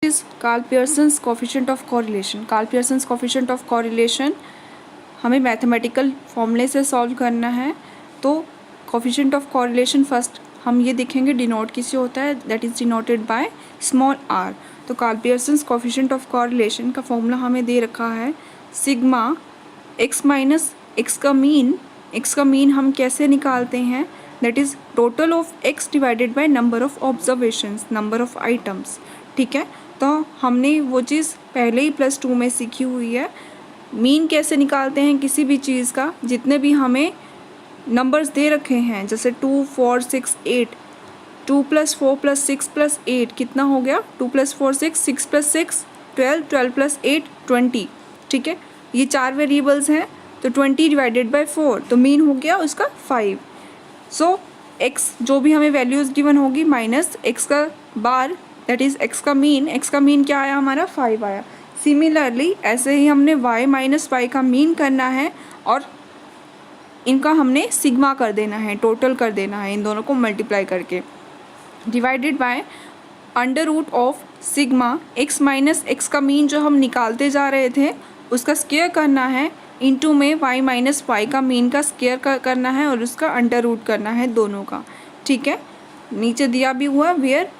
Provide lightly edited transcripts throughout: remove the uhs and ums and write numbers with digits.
is Karl Pearson's coefficient of correlation. Karl Pearson's coefficient of correlation हमें mathematical फॉर्मूले से solve करना है। तो कोफिशिएंट ऑफ कोरिलेशन फर्स्ट हम ये देखेंगे डिनोट किससे होता है, that is denoted by small R. तो Karl Pearson's coefficient of correlation का फॉर्मूला हमें दे रखा है सिग्मा एक्स माइनस एक्स का मीन हम कैसे निकालते हैं, that is total of X divided by number of observations, number of items. ठीक है, तो हमने वो चीज़ पहले ही +2 में सीखी हुई है। मीन कैसे निकालते हैं किसी भी चीज़ का, जितने भी हमें नंबर्स दे रखे हैं जैसे 2, 4, 6, 8, 2 + 4 + 6 + 8 कितना हो गया, 2 + 4 6, 6 + 6 12, 12 + 8 20। ठीक है, ये 4 वेरिएबल्स हैं तो 20 डिवाइडेड बाय 4 तो मीन हो गया उसका 5। सो एक्स जो भी हमें वैल्यूज़ गिवन होगी माइनस एक्स का बार, दैट इज़ एक्स का मीन क्या आया हमारा 5 आया। सिमिलरली ऐसे ही हमने y माइनस वाई का मीन करना है और इनका हमने सिग्मा कर देना है, टोटल कर देना है, इन दोनों को मल्टीप्लाई करके divided by under root of sigma X minus X का मीन जो हम निकालते जा रहे थे उसका स्क्वायर करना है, इनटू में y माइनस वाई का मीन का स्क्वायर करना है और उसका अंडर रूट करना है दोनों का। ठीक है, नीचे दिया भी हुआ वेयर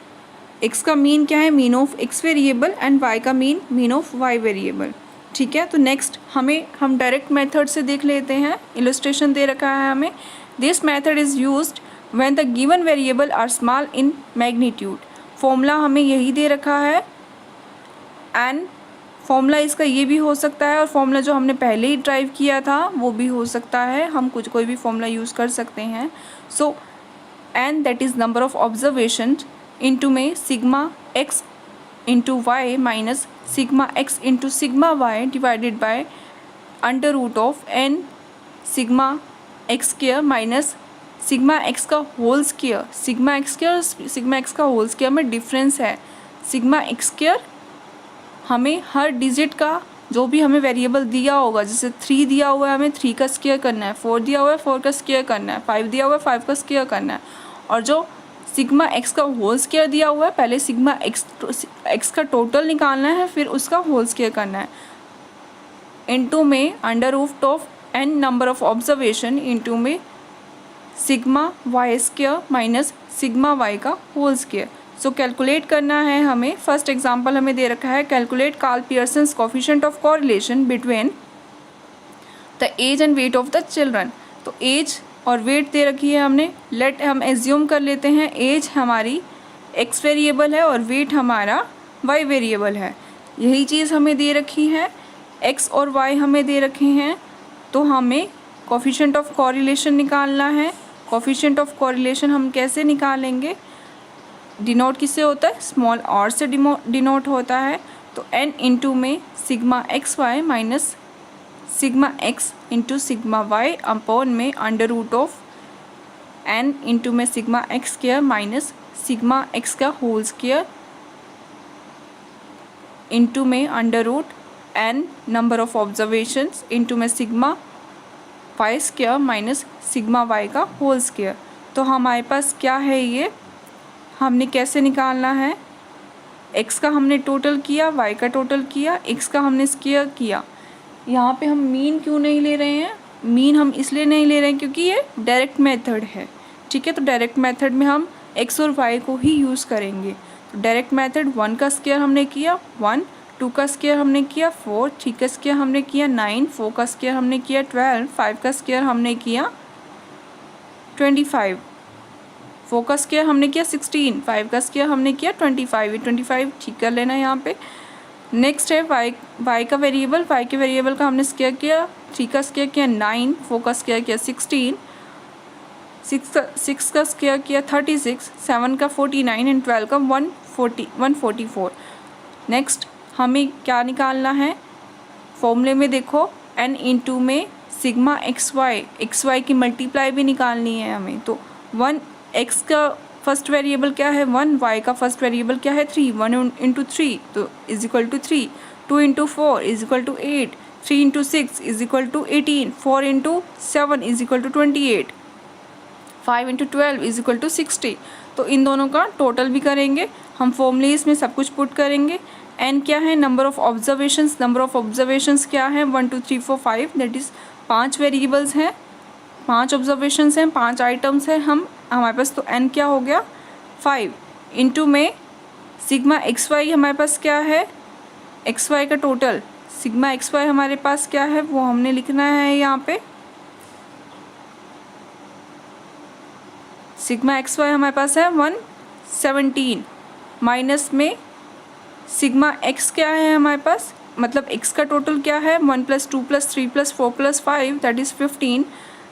x का मीन क्या है, mean of x variable and y का मीन ऑफ y वेरिएबल। ठीक है, तो नेक्स्ट हम डायरेक्ट मेथड से देख लेते हैं। इलस्ट्रेशन दे रखा है हमें, this method is used when the given variable are small in magnitude. Formula हमें यही दे रखा है एंड फॉर्मूला इसका ये भी हो सकता है और फॉर्मूला जो हमने पहले ही ड्राइव किया था वो भी हो सकता है, हम कोई भी फॉर्मूला यूज़ कर सकते हैं। So and that is number of observation into में sigma X into Y minus sigma X into sigma Y divided by under root of N sigma X square minus sigma X का whole square. Sigma X का whole square में difference है। Sigma X square हमें हर digit का जो भी हमें वेरिएबल दिया होगा, जैसे 3 दिया हुआ है हमें 3 का स्क्वायर करना है, 4 दिया हुआ है 4 का स्क्वायर करना है, 5 दिया हुआ है 5 का स्क्वायर करना है, और जो सिग्मा एक्स का होल स्क्वायर दिया हुआ है पहले सिग्मा एक्स का टोटल निकालना है फिर उसका होल स्क्वायर करना है, इनटू में under root of N number of observation into में sigma Y square minus sigma Y का होल स्क्वायर। सो कैलकुलेट करना है हमें। फर्स्ट एग्जांपल हमें दे रखा है calculate Karl Pearson's coefficient of correlation between the age and weight of the children. तो एज और वेट दे रखी है हमने, हम एज्यूम कर लेते हैं एज हमारी एक्स वेरिएबल है और वेट हमारा वाई वेरिएबल है। यही चीज़ हमें दे रखी है, एक्स और वाई हमें दे रखे हैं, तो हमें कोफिशिएंट ऑफ कोरिलेशन निकालना है। कोफिशिएंट ऑफ कोरिलेशन हम कैसे निकालेंगे, डिनोट किससे होता है, स्मॉल आर से डिनोट होता है। तो एन इंटू में sigma X Y minus sigma X into sigma Y upon में under root of N into में sigma X square minus sigma X का होल स्क्वायर इंटू में under root N number of observations into में sigma Y square minus sigma Y का whole square. तो हमारे पास क्या है, ये हमने कैसे निकालना है, x का हमने टोटल किया, y का टोटल किया, x का हमने स्क्वायर किया। यहाँ पे हम मीन क्यों नहीं ले रहे हैं, मीन हम इसलिए नहीं ले रहे हैं क्योंकि ये डायरेक्ट मेथड है। ठीक है, तो डायरेक्ट मेथड में हम x और y को ही यूज़ करेंगे। तो डायरेक्ट मेथड 1 का स्क्वायर हमने किया 1, 2 का स्क्वायर हमने किया 4, 3 का स्क्वायर हमने किया 9, 4 का स्क्वायर हमने किया 12, 5 का स्क्वायर हमने किया 25, 4 का स्क्वायर हमने किया 16, 5 का स्क्वायर हमने किया 25, ये 25 ठीक कर लेना यहाँ पे। नेक्स्ट है y का वेरिएबल, y के वेरिएबल का हमने स्क्वायर किया, 3 का स्क्वायर किया 9, 4 का स्क्वायर किया 16, 6 का स्क्वायर किया 36, 7 का 49 एंड 12 का 144। नेक्स्ट हमें क्या निकालना है, फॉर्मूले में देखो n इंटू में सिग्मा एक्स वाई की मल्टीप्लाई भी निकालनी है हमें। तो 1 x का फर्स्ट वेरिएबल क्या है 1, y का फर्स्ट वेरिएबल क्या है 3, 1 इंटू 3 तो is equal to 3, 2 into 4 is equal to 8, 3 into 6 is equal to 18, 4 into 7 is equal to 28, 5 into 12 is equal to 60। तो इन दोनों का टोटल भी करेंगे हम, फॉर्मूले इसमें सब कुछ पुट करेंगे। एन क्या है, number of observations, number of observations क्या है 1 2 3 4 5, दैट इज़ 5 वेरिएबल्स हैं, 5 ऑब्जर्वेशंस हैं, 5 आइटम्स हैं हमारे पास। तो एन क्या हो गया 5 इंटू में सिग्मा एक्स वाई हमारे पास क्या है, एक्स वाई का टोटल, सिग्मा एक्स वाई हमारे पास क्या है वो हमने लिखना है यहाँ पे। सिग्मा एक्स वाई हमारे पास है 117 माइनस में सिग्मा एक्स क्या है हमारे पास, मतलब एक्स का टोटल क्या है 1 + 2 + 3 + 4 + 5 दैट इज़ 15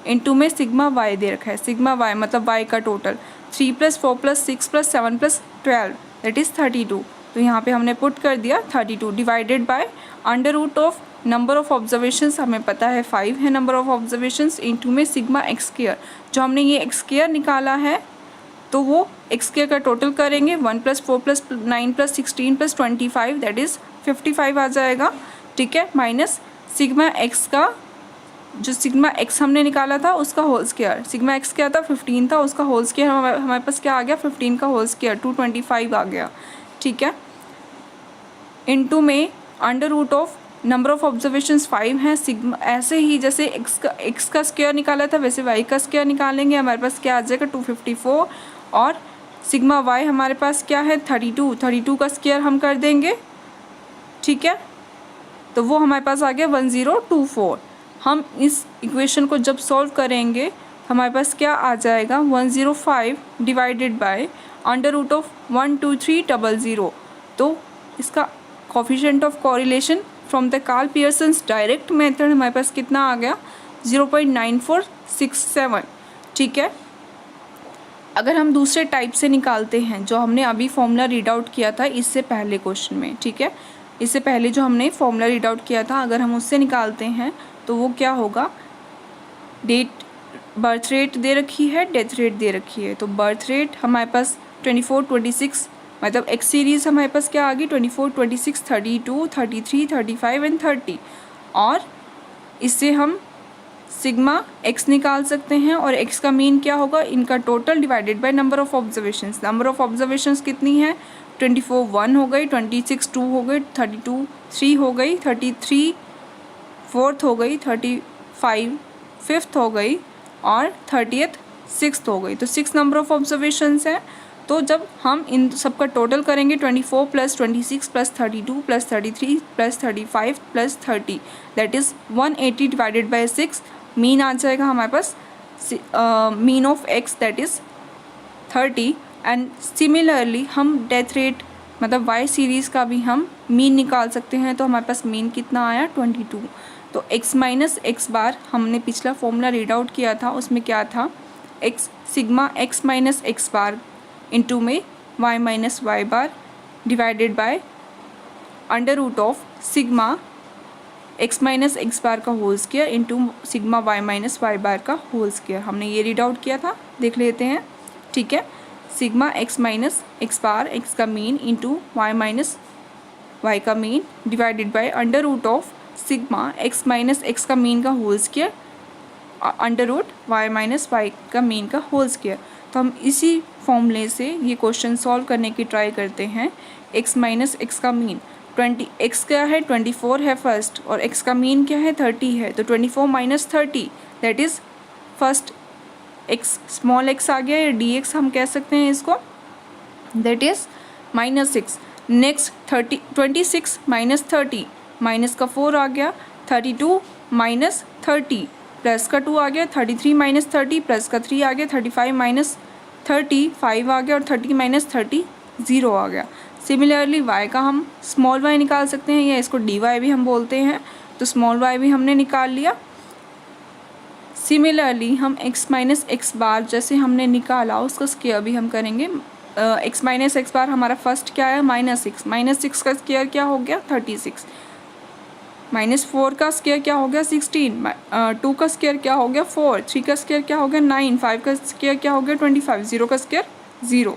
इंटू में सिग्मा वाई दे रखा है, सिग्मा वाई मतलब वाई का टोटल 3 + 4 + 6 + 7 + 12 दैट इज़ 32। तो यहाँ पे हमने पुट कर दिया 32 divided by under root of number of observations हमें पता है 5 है नंबर ऑफ ऑब्जर्वेशंस, इंटू में सिग्मा एक्स स्क्वायर, जो हमने ये एक्स स्क्वायर निकाला है तो वो एक्स स्क्वायर का टोटल करेंगे 1 + 4 + 9 + 16 + 25 दैट इज़ 55 आ जाएगा, ठीक है, माइनस सिग्मा एक्स का, जो सिग्मा एक्स हमने निकाला था उसका होल स्क्वायर, सिग्मा एक्स क्या था 15 था, उसका होल स्क्वायर हमारे पास क्या आ गया 15 का होल स्क्वायर 225 आ गया, ठीक है, इंटू में under root of number of observations 5 हैं, सिग्मा ऐसे ही जैसे एक्स का स्क्वायर निकाला था वैसे वाई का स्क्वायर निकालेंगे, हमारे पास क्या आ जाएगा 254, और सिग्मा वाई हमारे पास क्या है 32 का स्क्वायर हम कर देंगे, ठीक है, तो वो हमारे पास आ गया 1024। हम इस इक्वेशन को जब सॉल्व करेंगे हमारे पास क्या आ जाएगा 105 divided by under root of 12300। तो इसका coefficient of correlation from the Karl Pearson's direct method हमारे पास कितना आ गया 0.9467, ठीक है। अगर हम दूसरे टाइप से निकालते हैं जो हमने अभी फॉर्मूला रीड आउट किया था इससे पहले क्वेश्चन में, ठीक है, इससे पहले जो हमने फॉर्मूला रीड आउट किया था अगर हम उससे निकालते हैं तो वो क्या होगा, बर्थ रेट दे रखी है, डेथ रेट दे रखी है, तो बर्थ रेट हमारे पास 24 26 मतलब एक्स सीरीज़ हमारे पास क्या आ गई 24 26 32 33 35 एंड 30, और इससे हम सिग्मा एक्स निकाल सकते हैं और एक्स का मीन क्या होगा इनका total divided by number of observations. Number of observations कितनी है 24 1 हो गई, 26 2 हो गई, 32 3 हो गई, 33 4th हो गई, 35 5th हो गई और 30th 6th हो गई। तो 6 नंबर ऑफ ऑब्जर्वेशंस हैं। तो जब हम इन सबका टोटल करेंगे 24 + 26 + 32 + 33 + 35 + 30 that is 180 divided by 6, mean आ जाएगा हमारे पास mean of X that is 30। And similarly हम डेथ रेट मतलब वाई सीरीज़ का भी हम मीन निकाल सकते हैं, तो हमारे पास मीन कितना आया 22। तो x माइनस एक्स बार हमने पिछला फॉर्मूला रीड आउट किया था उसमें क्या था X sigma x minus X bar into में y minus Y bar divided by under root of sigma x minus X bar का whole square into sigma y minus Y bar का whole square, हमने ये read out किया था, देख लेते हैं, ठीक है। Sigma x minus X bar X का mean into y minus Y का mean divided by under root of sigma x minus X का मीन का whole square under root y minus Y का मीन का होल स्क्वायर। तो हम इसी फॉर्मूले से ये क्वेश्चन सॉल्व करने की ट्राई करते हैं। x माइनस एक्स का मीन 20, x क्या है 24 है फर्स्ट और x का मीन क्या है 30 है, तो 24 minus 30 that is first x small x आ गया या dx हम कह सकते हैं इसको, that is -6। Next 26 minus 30 minus का 4 आ गया, 32 माइनस 30 प्लस का 2 आ गया, 33 माइनस 30 प्लस का 3 आ गया, 35 माइनस 30 5 आ गया और 30 माइनस 30 0 आ गया। सिमिलरली y का हम स्मॉल y निकाल सकते हैं या इसको dy भी हम बोलते हैं, तो स्मॉल y भी हमने निकाल लिया। सिमिलरली हम x माइनस एक्स बार जैसे हमने निकाला उसका स्क्वायर भी हम करेंगे। x माइनस एक्स बार हमारा फर्स्ट क्या है -6, -6 का स्क्वायर क्या हो गया 36, -4 का स्क्वायर क्या हो गया 16, 2 का स्क्वायर क्या हो गया 4, 3 का स्क्वायर क्या हो गया 9, 5 का स्क्वायर क्या हो गया 25, 0 का स्क्वायर 0।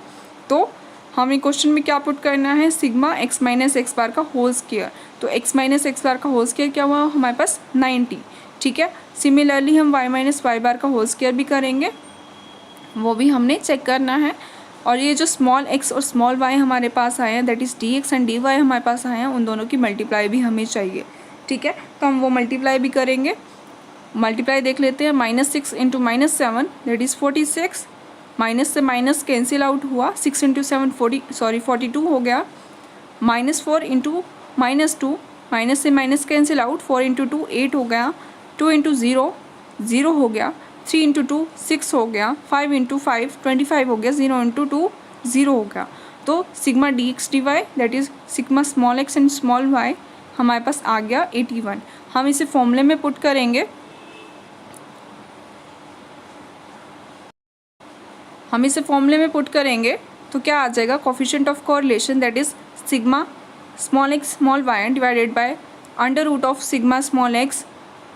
तो हमें क्वेश्चन में क्या पुट करना है sigma x minus X bar का होल स्क्वायर, तो x माइनस एक्स बार का होल स्क्वायर क्या हुआ हमारे पास 90, ठीक है। सिमिलरली हम y माइनस वाई बार का होल स्क्वायर भी करेंगे, वो भी हमने चेक करना है। और ये जो स्मॉल x और स्मॉल y हमारे पास आए हैं, that is dx and dy हमारे पास आए हैं, उन दोनों की मल्टीप्लाई भी हमें चाहिए। ठीक है, तो हम वो मल्टीप्लाई भी करेंगे। मल्टीप्लाई देख लेते हैं। -6 इंटू -7 दैट इज़ 46। माइनस से माइनस कैंसिल आउट हुआ, 6 इंटू 7 42 हो गया। -4 इंटू -2, माइनस से माइनस कैंसिल आउट, 4 इंटू 2 8 हो गया। 2 इंटू 0 0 हो गया। 3 इंटू 2 6 हो गया। 5 इंटू 5 25 हो गया। 0 इंटू 2 0 हो गया। तो sigma dx dy that is sigma small x and small y हमारे पास आ गया 81। हम इसे फॉर्मूले में पुट करेंगे। तो क्या आ जाएगा, coefficient of correlation that is sigma small x small y divided by under root of sigma small x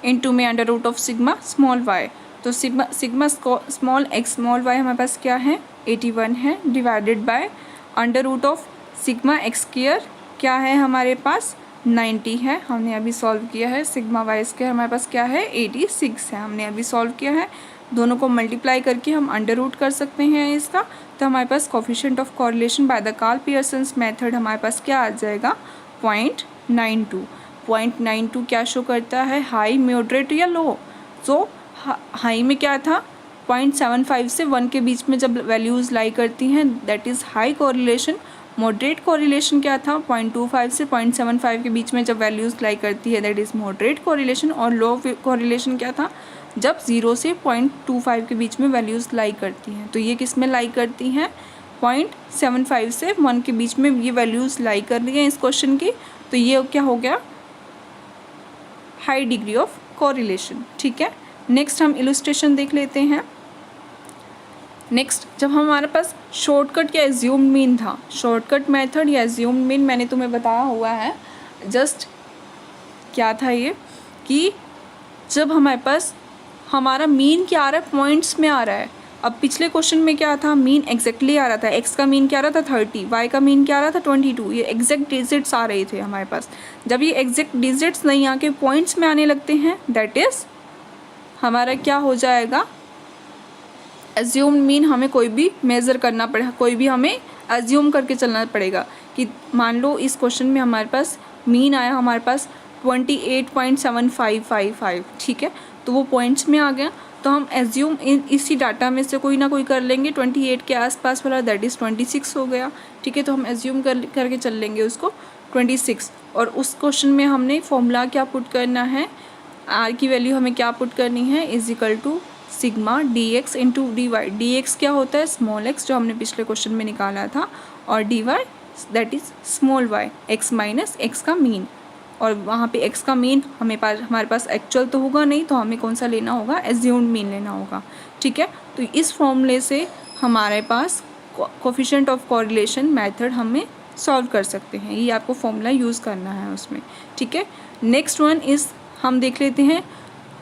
into में under root of sigma small y। तो sigma small x small y हमारे पास क्या है, 81 है, divided by under root of sigma x square क्या है हमारे पास, 90 है, हमने अभी सॉल्व किया है। सिग्मा y स्क्वायर हमारे पास क्या है, 86 है, हमने अभी सॉल्व किया है। दोनों को मल्टीप्लाई करके हम अंडर रूट कर सकते हैं इसका। तो हमारे पास coefficient of correlation by the Karl Pearson's method हमारे पास क्या आ जाएगा, 0.92। 0.92 क्या शो करता है, हाई, मॉडरेट या लो। सो हाई में क्या था, 0.75 से 1 के बीच में जब वैल्यूज़ लाई करती हैं that is high correlation. Moderate correlation क्या था, 0.25 से 0.75 के बीच में जब वैल्यूज़ लाई करती है दैट इज़ मॉडरेट कोरिलेशन। और लो कोरिलेशन क्या था, जब 0 से 0.25 के बीच में वैल्यूज़ लाई करती हैं। तो ये किस में लाई करती हैं, 0.75 से 1 के बीच में ये वैल्यूज़ लाई कर रही हैं इस क्वेश्चन की। तो ये क्या हो गया, हाई डिग्री ऑफ कोरिलेशन। ठीक है, नेक्स्ट हम इलस्ट्रेशन देख लेते हैं। नेक्स्ट, जब हमारे पास शॉर्टकट या एज्यूम्ड मीन था, शॉर्टकट मेथड या एज्यूम्ड मीन मैंने तुम्हें बताया हुआ है। जस्ट क्या था ये कि जब हमारे पास हमारा मीन क्या आ रहा है, पॉइंट्स में आ रहा है। अब पिछले क्वेश्चन में क्या था, मीन एग्जैक्टली आ रहा था, एक्स का मीन क्या आ रहा था 30, वाई का मीन क्या आ रहा था 22। ये एग्जैक्ट डिजिट्स आ रहे थे हमारे पास। जब ये एग्जैक्ट डिजिट्स नहीं आके पॉइंट्स में आने लगते हैं दैट इज़ हमारा क्या हो जाएगा, एज्यूम्ड मीन। हमें कोई भी मेज़र करना पड़ेगा, कोई भी हमें एज्यूम करके चलना पड़ेगा कि मान लो इस क्वेश्चन में हमारे पास मीन आया हमारे पास 28.7555। ठीक है, तो वो पॉइंट्स में आ गया। तो हम एज्यूम इसी डाटा में से कोई ना कोई कर लेंगे। 28 के आसपास वाला दैट इज़ 26 हो गया। ठीक है, तो हम एज्यूम करके चल लेंगे उसको 26। और उस क्वेश्चन में हमने फॉर्मूला क्या पुट करना है, आर की वैल्यू हमें क्या पुट करनी है, is equal to sigma dx into D Y. dx क्या होता है, स्मॉल x जो हमने पिछले क्वेश्चन में निकाला था, और dy that is small y, x minus x का मीन। और वहाँ पे x का मीन हमारे पास एक्चुअल तो होगा नहीं, तो हमें कौन सा लेना होगा, एज्यूम्ड मीन लेना होगा। ठीक है, तो इस फॉर्मूले से हमारे पास कोफिशिएंट ऑफ कोरिलेशन मेथड हमें सॉल्व कर सकते हैं। ये आपको फॉर्मूला यूज़ करना है उसमें। ठीक है, नेक्स्ट वन इज़ हम देख लेते हैं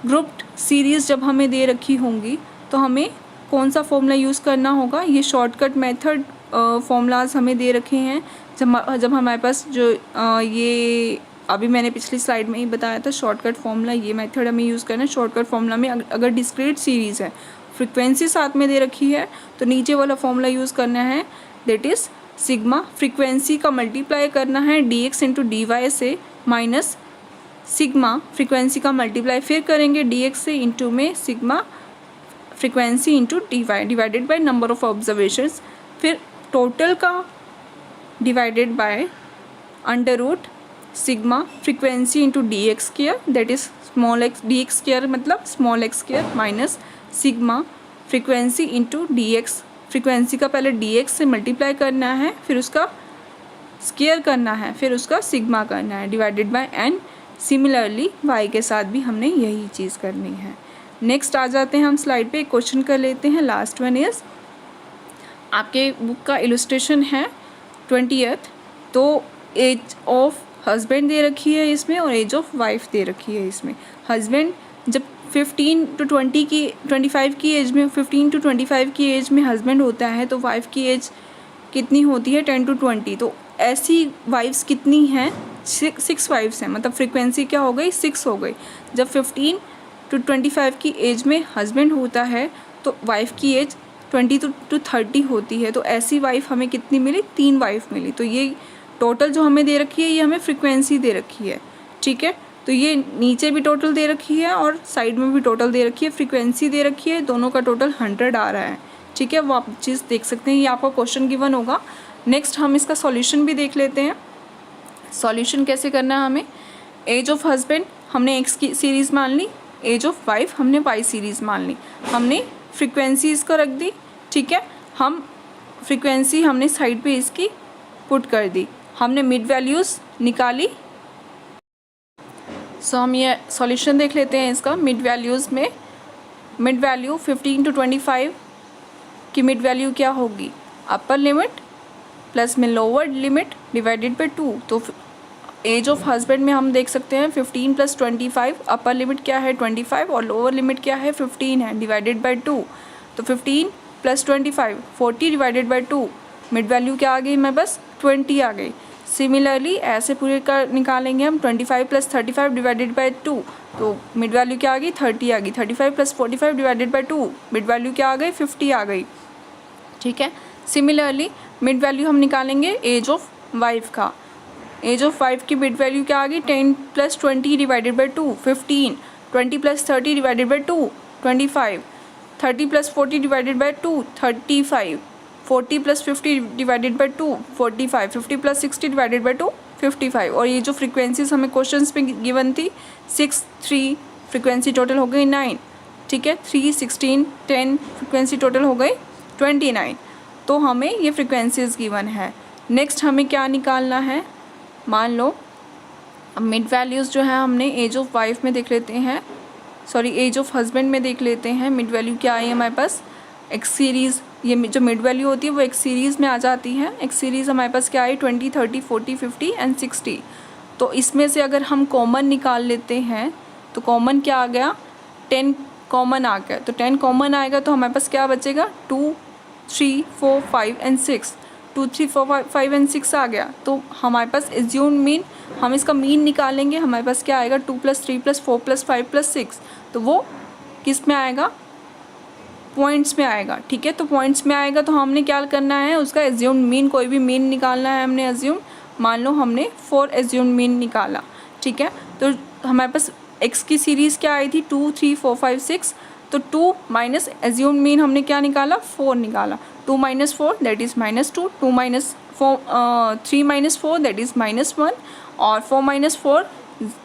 ग्रुप्ड सीरीज़ जब हमें दे रखी होंगी तो हमें कौन सा फॉर्मूला यूज़ करना होगा। ये शॉर्टकट मेथड फॉर्मूलाज हमें दे रखे हैं। जब हमारे पास जो ये अभी मैंने पिछली स्लाइड में ही बताया था शॉर्टकट फॉर्मूला, ये मेथड हमें यूज़ करना है। शॉर्टकट फॉर्मूला में अगर डिस्क्रीट सीरीज़ है, फ्रीक्वेंसी साथ में दे रखी है, तो नीचे वाला फॉर्मूला यूज़ करना है दैट इज़ सिग्मा फ्रीक्वेंसी का मल्टीप्लाई करना है dx इंटू डी वाई से, माइनस सिग्मा फ्रीक्वेंसी का मल्टीप्लाई फिर करेंगे dx से, इंटू में sigma frequency into D Y divided by number of observations, फिर टोटल का divided by under root sigma frequency into D X square that is small X, D X square मतलब small X square, minus sigma frequency into D X. Frequency का पहले D x से multiply करना है, फिर उसका square करना है, फिर उसका सिग्मा करना है, divided by N. Similarly Y के साथ भी हमने यही चीज़ करनी है। नेक्स्ट आ जाते हैं हम स्लाइड पे, क्वेश्चन कर लेते हैं। लास्ट वन इज़ आपके बुक का इलस्ट्रेशन है 20th। तो एज ऑफ हस्बैंड दे रखी है इसमें और एज ऑफ वाइफ दे रखी है इसमें। हस्बैंड जब 15 to 25 की एज में, 15 to 25 की एज में हस्बैंड होता है, तो वाइफ की एज कितनी होती है, 10 to 20। तो ऐसी वाइफ्स कितनी हैं, 6 वाइफ्स हैं, मतलब फ्रीक्वेंसी क्या हो गई, 6 हो गई। जब 15 to 25 की एज में हस्बैंड होता है तो वाइफ की एज 20 to 30 होती है, तो ऐसी वाइफ हमें कितनी मिली, 3 वाइफ मिली। तो ये टोटल जो हमें दे रखी है ये हमें फ्रीक्वेंसी दे रखी है, ठीक है। तो ये नीचे भी टोटल दे रखी है और साइड में भी टोटल दे रखी है, फ्रीक्वेंसी दे रखी है, दोनों का टोटल 100 आ रहा है, ठीक है। वो आप चीज़ देख सकते हैं, ये आपका क्वेश्चन गिवन होगा। नेक्स्ट हम इसका सॉल्यूशन भी देख लेते हैं। सॉल्यूशन कैसे करना है हमें, एज ऑफ हस्बैंड हमने एक्स की सीरीज़ मान ली, एज ऑफ वाइफ हमने वाई सीरीज़ मान ली, हमने फ्रीक्वेंसी इसको रख दी, ठीक है। हम फ्रीक्वेंसी हमने साइड पे इसकी पुट कर दी, हमने मिड वैल्यूज़ निकाली। सो हम ये सॉल्यूशन देख लेते हैं इसका। मिड वैल्यूज़ में मिड वैल्यू 15 to 25 की मिड वैल्यू क्या होगी, अपर लिमिट प्लस में लोअर लिमिट डिवाइडेड बाई 2। तो एज ऑफ हस्बैंड में हम देख सकते हैं 15 + 25, अपर लिमिट क्या है 25 और लोअर लिमिट क्या है 15 है, डिवाइडेड बाई 2। तो 15 + 25 40 डिवाइडेड बाई 2, मिड वैल्यू क्या आ गई, मैं बस 20 आ गई। सिमिलरली ऐसे पूरे का निकालेंगे हम 25 + 35 डिवाइडेड बाई 2, तो मिड वैल्यू क्या आ गई 30 आ गई। 35 + 45 डिवाइडेड बाई 2, मिड वैल्यू क्या आ गई 50 आ गई, ठीक है। सिमिलरली मिड वैल्यू हम निकालेंगे एज ऑफ वाइफ का, एज ऑफ वाइफ की मिड वैल्यू क्या आ गई 10 + 20 divided by 2 15, 20 + 30 divided by 2 25, 30 + 40 divided by 2 35, 40 + 50 divided by 2 45, 50 + 60 divided by 2 55। और ये जो फ्रीक्वेंसीज हमें क्वेश्चंस में गिवन थी 6 3 फ्रीक्वेंसी टोटल हो गई 9, ठीक है। 3 16 10 फ्रीक्वेंसी टोटल हो गई 29। तो हमें ये फ्रीक्वेंसीज गिवन है। नेक्स्ट हमें क्या निकालना है, मान लो मिड वैल्यूज़ जो है हमने एज ऑफ वाइफ में देख लेते हैं, सॉरी एज ऑफ हस्बैंड में देख लेते हैं। मिड वैल्यू क्या आई है हमारे पास, एक्स सीरीज़, ये जो मिड वैल्यू होती है वो एक्स सीरीज़ में आ जाती है। एक्स सीरीज़ हमारे पास क्या आई 20 30 40 50 एंड 60। तो इसमें से अगर हम कॉमन निकाल लेते हैं तो कॉमन क्या आ गया 10 कॉमन आ गया। तो 10 कॉमन आएगा तो हमारे पास क्या बचेगा 2 3 4 5 एंड 6, 2 3 4 5 एंड 6 आ गया। तो हमारे पास एज्यूम मीन, हम इसका मीन निकालेंगे, हमारे पास क्या आएगा 2 + 3 + 4 + 5 + 6। तो वो किस में आएगा, पॉइंट्स में आएगा, ठीक है। तो पॉइंट्स में आएगा तो हमने क्या करना है, उसका एज्यूम मीन, कोई भी मीन निकालना है हमने एज्यूम। मान लो हमने 4 एज्यूम मीन निकाला, ठीक है। तो हमारे पास एक्स की सीरीज़ क्या आई थी 2 3 4 5 6, तो 2 माइनस एज्यूम मीन हमने क्या निकाला 4 निकाला। 2 - 4 दैट इज़ -2, 2 - 4 3 - 4 दैट इज़ -1 और 4 - 4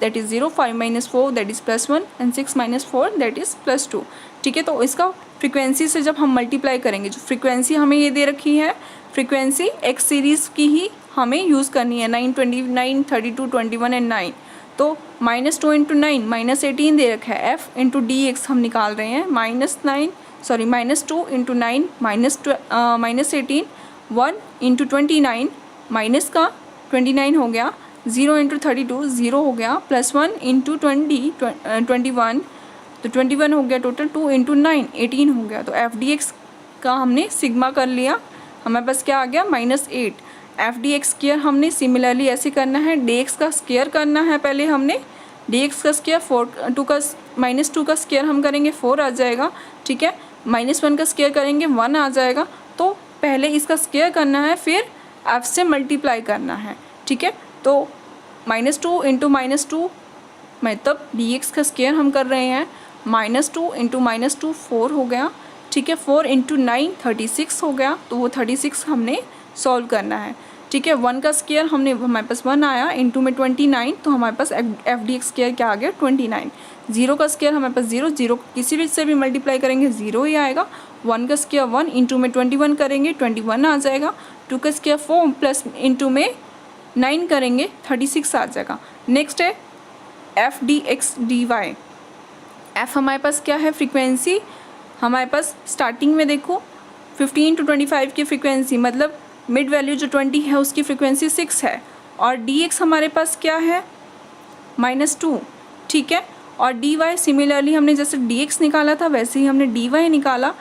that is 0, 5 - 4 that is +1 and 6 - 4 that is +2, ठीक है। तो इसका फ्रीक्वेंसी से जब हम मल्टीप्लाई करेंगे, जो फ्रीक्वेंसी हमें ये दे रखी है, फ्रीक्वेंसी एक्स सीरीज़ की ही हमें यूज़ करनी है 9 29 32 21 एंड 9। तो -2 × 9 -18 दे रखा है, f × dx हम निकाल रहे हैं, -2 × 9 -18 1 × 29 माइनस का 29 हो गया, 0 × 32 0 हो गया, +1 × 21 तो 21 हो गया टोटल, 2 × 9 18 हो गया। तो f/dx का हमने सिग्मा कर लिया, हमारे पास क्या आ गया -8। f/dx स्क्वायर हमने सिमिलरली ऐसे करना है, dx का स्क्वायर करना है पहले हमने, dx का स्क्वायर 2 का स्क्वायर हम करेंगे 4 आ जाएगा, ठीक है। -1 का स्क्वायर करेंगे 1 आ जाएगा। तो पहले इसका स्क्वायर करना है, फिर f से मल्टीप्लाई करना है, ठीक है। तो -2 × -2 मतलब dx का स्क्वायर हम कर रहे हैं, -2 × -2 4 हो गया, ठीक है। 4 × 9 36 हो गया, तो वो 36 हमने सॉल्व करना है, ठीक है। 1 का स्क्वायर हमने, हमारे पास 1 आया, इंटू में 29, तो हमारे पास f/dx स्क्वायर क्या आ गया 29। 0 का स्क्वायर हमारे पास 0 0 किसी भी से भी मल्टीप्लाई करेंगे 0 ही आएगा। 1 का स्क्वायर 1 इंटू में 21 करेंगे 21 आ जाएगा। 2 का स्क्वायर 4 प्लस इंटू में 9 करेंगे 36 आ जाएगा। नेक्स्ट है f/dx dy। f हमारे पास क्या है, फ्रीक्वेंसी हमारे पास स्टार्टिंग में देखो 15 to 25 की फ्रीक्वेंसी, मतलब मिड वैल्यू जो 20 है उसकी फ्रीक्वेंसी 6 है, और dx हमारे पास क्या है -2, ठीक है। और dy सिमिलरली हमने जैसे dx निकाला था वैसे ही हमने dy निकाला,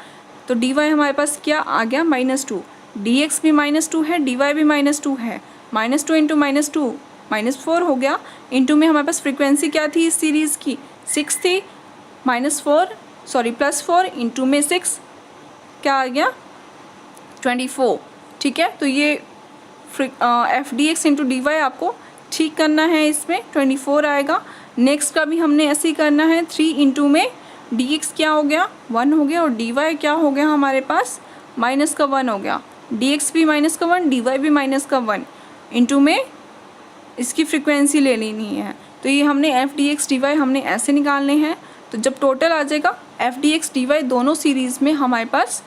तो dy हमारे पास क्या आ गया -2, dx भी -2 है, dy भी -2 है, -2 × -2 -4 हो गया, इंटू में हमारे पास फ्रीक्वेंसी क्या थी इस सीरीज़ की 6 थी, +4 इंटू में 6 क्या आ गया 24, ठीक है। तो ये F D X into D Y आपको ठीक करना है, इसमें 24 आएगा। नेक्स्ट का भी हमने ऐसे ही करना है, 3 इंटू में डी एक्स क्या हो गया 1 हो गया, और डी वाई क्या हो गया हमारे पास माइनस का 1 हो गया, डी एक्स भी माइनस का 1, डी वाई भी माइनस का 1, इंटू में इसकी फ्रिक्वेंसी ले लेनी है। तो ये हमने F D X D Y हमने ऐसे निकालने हैं। तो जब टोटल आ जाएगा F D X D Y दोनों सीरीज़ में हमारे पास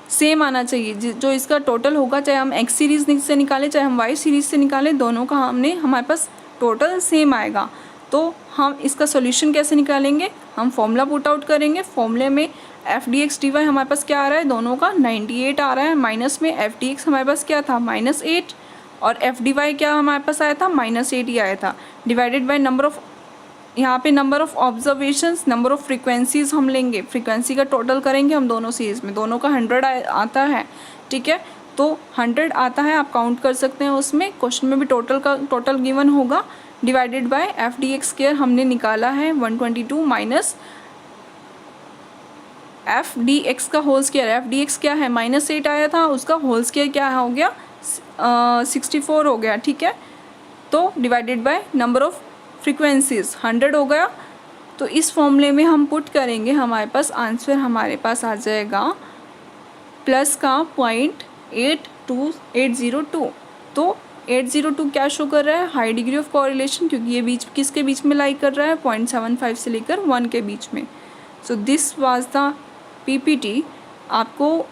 सेम आना चाहिए। जो इसका टोटल होगा, चाहे हम एक्स सीरीज़ से निकालें चाहे हम वाई सीरीज़ से निकालें, दोनों का हमारे पास टोटल सेम आएगा। तो हम इसका सॉल्यूशन कैसे निकालेंगे, हम फॉर्मूला पुट आउट करेंगे। फॉर्मूले में F D X D Y हमारे पास क्या आ रहा है, दोनों का 98 आ रहा है, माइनस में एफ डी एक्स हमारे पास क्या था -8 और एफ डी वाई क्या हमारे पास आया था -8 ही आया था, डिवाइडेड बाय नंबर ऑफ, यहाँ पे number of observations, number of frequencies हम लेंगे, फ्रीक्वेंसी का टोटल करेंगे हम दोनों सीरीज़ में, दोनों का 100 आता है, ठीक है। तो 100 आता है, आप काउंट कर सकते हैं उसमें, क्वेश्चन में भी टोटल गिवन होगा, divided by F D X square हमने निकाला है 122 माइनस एफ डी एक्स का whole square, F D X क्या है -8 आया था, उसका होल स्क्वायर क्या हो गया 64 हो गया, ठीक है। तो divided by number of frequencies 100 हो गया। तो इस फॉर्मूले में हम पुट करेंगे, हमारे पास आंसर हमारे पास आ जाएगा प्लस का 0.82802। तो 802 क्या शो कर रहा है, हाई डिग्री ऑफ कोरिलेशन, क्योंकि ये बीच किसके बीच में लाई कर रहा है 0.75 से लेकर 1 के बीच में। So this was the PPT, आपको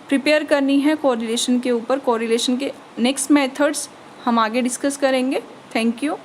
प्रिपेयर करनी है कोरिलेशन के ऊपर। कोरिलेशन के नेक्स्ट मेथड्स हम आगे डिस्कस करेंगे। Thank you.